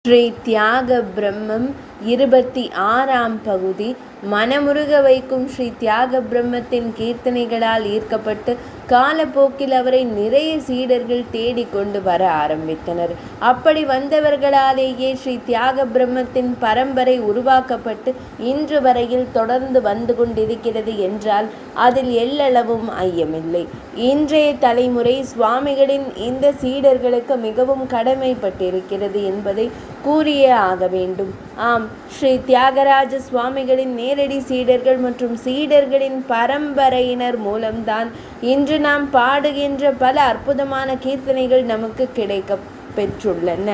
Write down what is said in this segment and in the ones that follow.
ஸ்ரீ தியாக பிரம்மம் 26ஆம் பகுதி. மனமுருக வைக்கும் ஸ்ரீ தியாக பிரம்மத்தின் கீர்த்தனைகளால் ஈர்க்கப்பட்டு காலப்போக்கில் அவரை நிறைய சீடர்கள் தேடிக்கொண்டு வர ஆரம்பித்தனர். அப்படி வந்தவர்களாலேயே ஸ்ரீ தியாக பிரம்மத்தின் பரம்பரை உருவாக்கப்பட்டு இன்று வரையில் தொடர்ந்து வந்து கொண்டிருக்கிறது என்றால் அதில் எள்ளளவும் ஐயமில்லை. இன்றைய தலைமுறை சுவாமிகளின் இந்த சீடர்களுக்கு மிகவும் கடமைப்பட்டிருக்கிறது என்பதை கூறியே ஆக வேண்டும். ஆம், ஸ்ரீ தியாகராஜ சுவாமிகளின் நேரடி சீடர்கள் மற்றும் சீடர்களின் பரம்பரையினர் மூலம்தான் இன்று நாம் பாடுகின்ற பல அற்புதமான கீர்த்தனைகள் நமக்கு கிடைக்க பெற்றுள்ளன.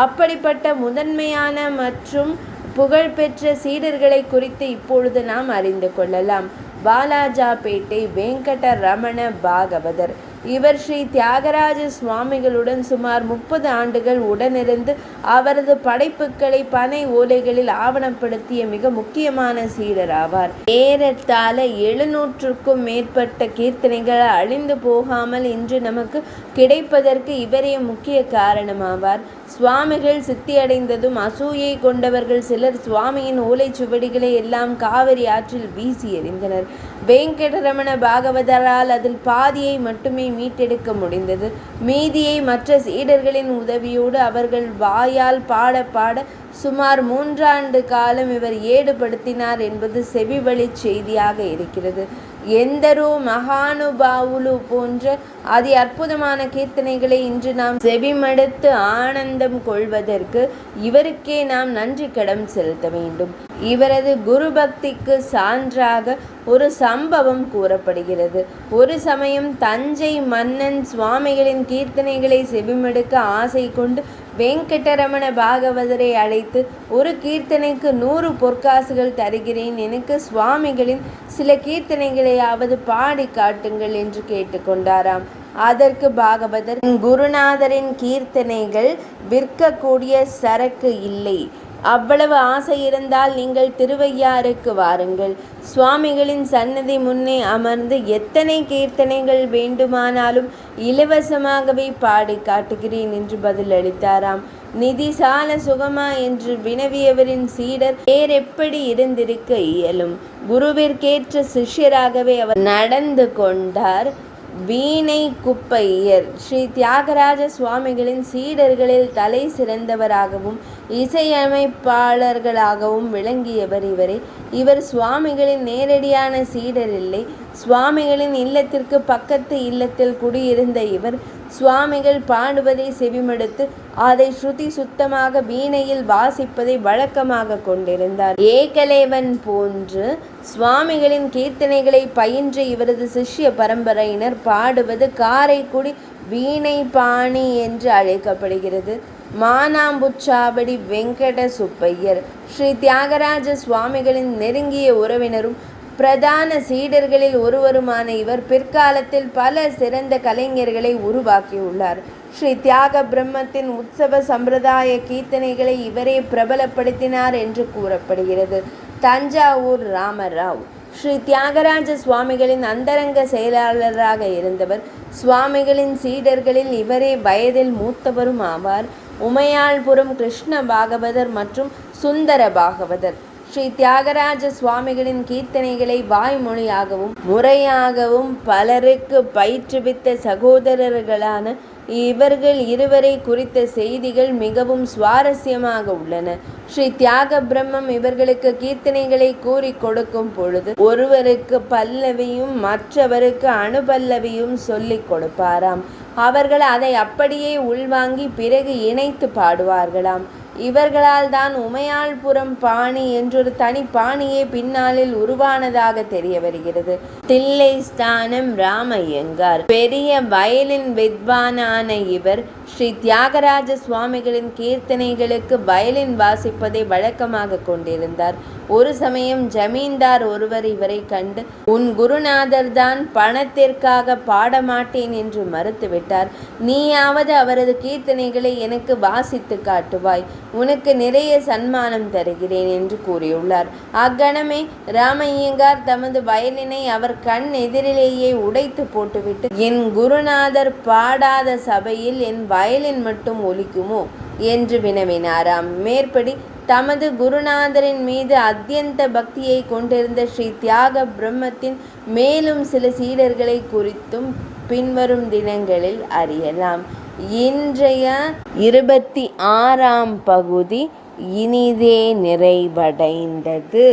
அப்படிப்பட்ட முதன்மையான மற்றும் புகழ்பெற்ற சீடர்களை குறித்து இப்பொழுது நாம் அறிந்து கொள்ளலாம். பாலாஜாபேட்டை வெங்கட ரமண பாகவதர். இவர் ஸ்ரீ தியாகராஜ சுவாமிகளுடன் சுமார் 30 ஆண்டுகள் உடனிருந்து அவரது படைப்புகளை பனை ஓலைகளில் ஆவணப்படுத்திய மிக முக்கியமான சீடர் ஆவார். ஏறத்தாழ 700க்கும் மேற்பட்ட கீர்த்தனைகள் அழிந்து போகாமல் இன்று நமக்கு கிடைப்பதற்கு இவரே முக்கிய காரணமாவார். சுவாமிகள் சித்தியடைந்ததும் அசூயை கொண்டவர்கள் சிலர் சுவாமியின் ஓலைச்சுவடிகளை எல்லாம் காவிரி ஆற்றில் வீசி எறிந்தனர். வெங்கடரமண பாகவதரால் அதில் பாதியை மட்டுமே மீட்டெடுக்க முடிந்தது. மீதியை மற்ற சீடர்களின் உதவியோடு அவர்கள் வாயால் பாட பாட சுமார் 3 ஆண்டு காலம் இவர் ஏடுபடுத்தினார் என்பது செவிவழி செய்தியாக இருக்கிறது. எந்தரோ மகானுபாவுலு போன்ற அதி அற்புதமான கீர்த்தனைகளை இன்று நாம் செவிமடுத்து ஆனந்தம் கொள்வதற்கு இவருக்கே நாம் நன்றி கடன் செலுத்த வேண்டும். இவரது குரு பக்திக்கு சான்றாக ஒரு சம்பவம் கூறப்படுகிறது. ஒரு சமயம் தஞ்சை மன்னன் சுவாமிகளின் கீர்த்தனைகளை செவிமடுக்க ஆசை கொண்டு வெங்கடரமண பாகவதரை அழைத்து, ஒரு கீர்த்தனைக்கு 100 பொற்காசுகள் தருகிறேன், எனக்கு சுவாமிகளின் சில கீர்த்தனைகளையாவது பாடி காட்டுங்கள் என்று கேட்டுக்கொண்டாராம். அதற்கு பாகவதர், குருநாதரின் கீர்த்தனைகள் விற்கக்கூடிய சரக்கு இல்லை. அவ்வளவு ஆசை இருந்தால் நீங்கள் திருவையாறுக்கு வாருங்கள். சுவாமிகளின் சன்னதி முன்னே அமர்ந்து எத்தனை கீர்த்தனைகள் வேண்டுமானாலும் இலவசமாகவே பாடி காட்டுகிறேன் என்று பதிலளித்தாராம். நிதி சால சுகமா என்று வினவியவரின் சீடர் வேறெப்படி இருந்திருக்க இயலும்? குருவிற்கேற்ற சிஷ்யராகவே அவர் நடந்து கொண்டார். வீணை குப்பையர். ஸ்ரீ தியாகராஜ சுவாமிகளின் சீடர்களில் தலை சிறந்தவராகவும் இசையமைப்பாளர்களாகவும் விளங்கியவர் இவரே. இவர் சுவாமிகளின் நேரடியான சீடர் இல்லை. சுவாமிகளின் இல்லத்திற்கு பக்கத்து இல்லத்தில் குடியிருந்த இவர் சுவாமிகள் பாடுவதை செவிமடுத்து அதை ஸ்ருதி சுத்தமாக வீணையில் வாசிப்பதை வழக்கமாக கொண்டிருந்தார். ஏகலேவன் போன்று சுவாமிகளின் கீர்த்தனைகளை பயின்ற இவரது சிஷ்ய பரம்பரையினர் பாடுவது காரைக்குடி வீணை பாணி என்று அழைக்கப்படுகிறது. மானாம்புச்சாவடி வெங்கட சுப்பையர். ஸ்ரீ தியாகராஜ சுவாமிகளின் நெருங்கிய உறவினரும் பிரதான சீடர்களில் ஒருவருமான இவர் பிற்காலத்தில் பல சிறந்த கலைஞர்களை உருவாக்கியுள்ளார். ஸ்ரீ தியாக பிரம்மத்தின் உற்சவ சம்பிரதாய கீர்த்தனைகளை இவரே பிரபலப்படுத்தினார் என்று கூறப்படுகிறது. தஞ்சாவூர் ராமராவ். ஸ்ரீ தியாகராஜ சுவாமிகளின் அந்தரங்க செயலாளராக இருந்தவர். சுவாமிகளின் சீடர்களில் இவரே வயதில் மூத்தவரும் ஆவார். உமையாள்புரம் கிருஷ்ண பாகவதர் மற்றும் சுந்தர பாகவதர். ஸ்ரீ தியாகராஜ சுவாமிகளின் கீர்த்தனைகளை வாய்மொழியாகவும் முறையாகவும் பலருக்கு பயிற்றுவித்த சகோதரர்களான இவர்கள் இருவரை குறித்த செய்திகள் மிகவும் சுவாரஸ்யமாக உள்ளன. ஸ்ரீ தியாக பிரம்மம் இவர்களுக்கு கீர்த்தனைகளை கூறி கொடுக்கும் பொழுது ஒருவருக்கு பல்லவியும் மற்றவருக்கு அணுபல்லவியும் சொல்லிக் கொடுப்பாராம். அவர்கள் அதை அப்படியே உள்வாங்கி பிறகு இணைத்து பாடுவார்களாம். இவர்களால் தான் உமையாள்புரம் பாணி என்றொரு தனி பாணியே பின்னாளில் உருவானதாக தெரிய வருகிறது. தில்லை ஸ்தானம் ராமையங்கார். பெரிய வயலின் வித்வானான இவர் ஸ்ரீ தியாகராஜ சுவாமிகளின் கீர்த்தனைகளுக்கு வயலின் வாசிப்பதை வழக்கமாக கொண்டிருந்தார். ஒரு சமயம் ஜமீன்தார் ஒருவர் இவரை கண்டு, உன் குருநாதர் தான் பணத்திற்காக பாடமாட்டேன் என்று மறுத்துவிட்டார். நீயாவது அவரது கீர்த்தனைகளை எனக்கு வாசித்து காட்டுவாய், உனக்கு நிறைய சன்மானம் தருகிறேன் என்று கூறியுள்ளார். அக்கணமே ராமையங்கார் தமது வயலினை அவர் கண் எதிரிலேயே உடைத்து போட்டுவிட்டு, என் குருநாதர் பாடாத சபையில் என் வயலின் மட்டும் ஒலிக்குமோ? என்று வினவினாராம். மேற்படி தமது குருநாதரின் மீது அத்யந்த பக்தியை கொண்டிருந்த ஸ்ரீ தியாக பிரம்மத்தின் மேலும் சில சீடர்களை குறித்தும் பின்வரும் தினங்களில் அறியலாம். இன்றைய 26ஆம் பகுதி இனிதே நிறைவடைந்தது.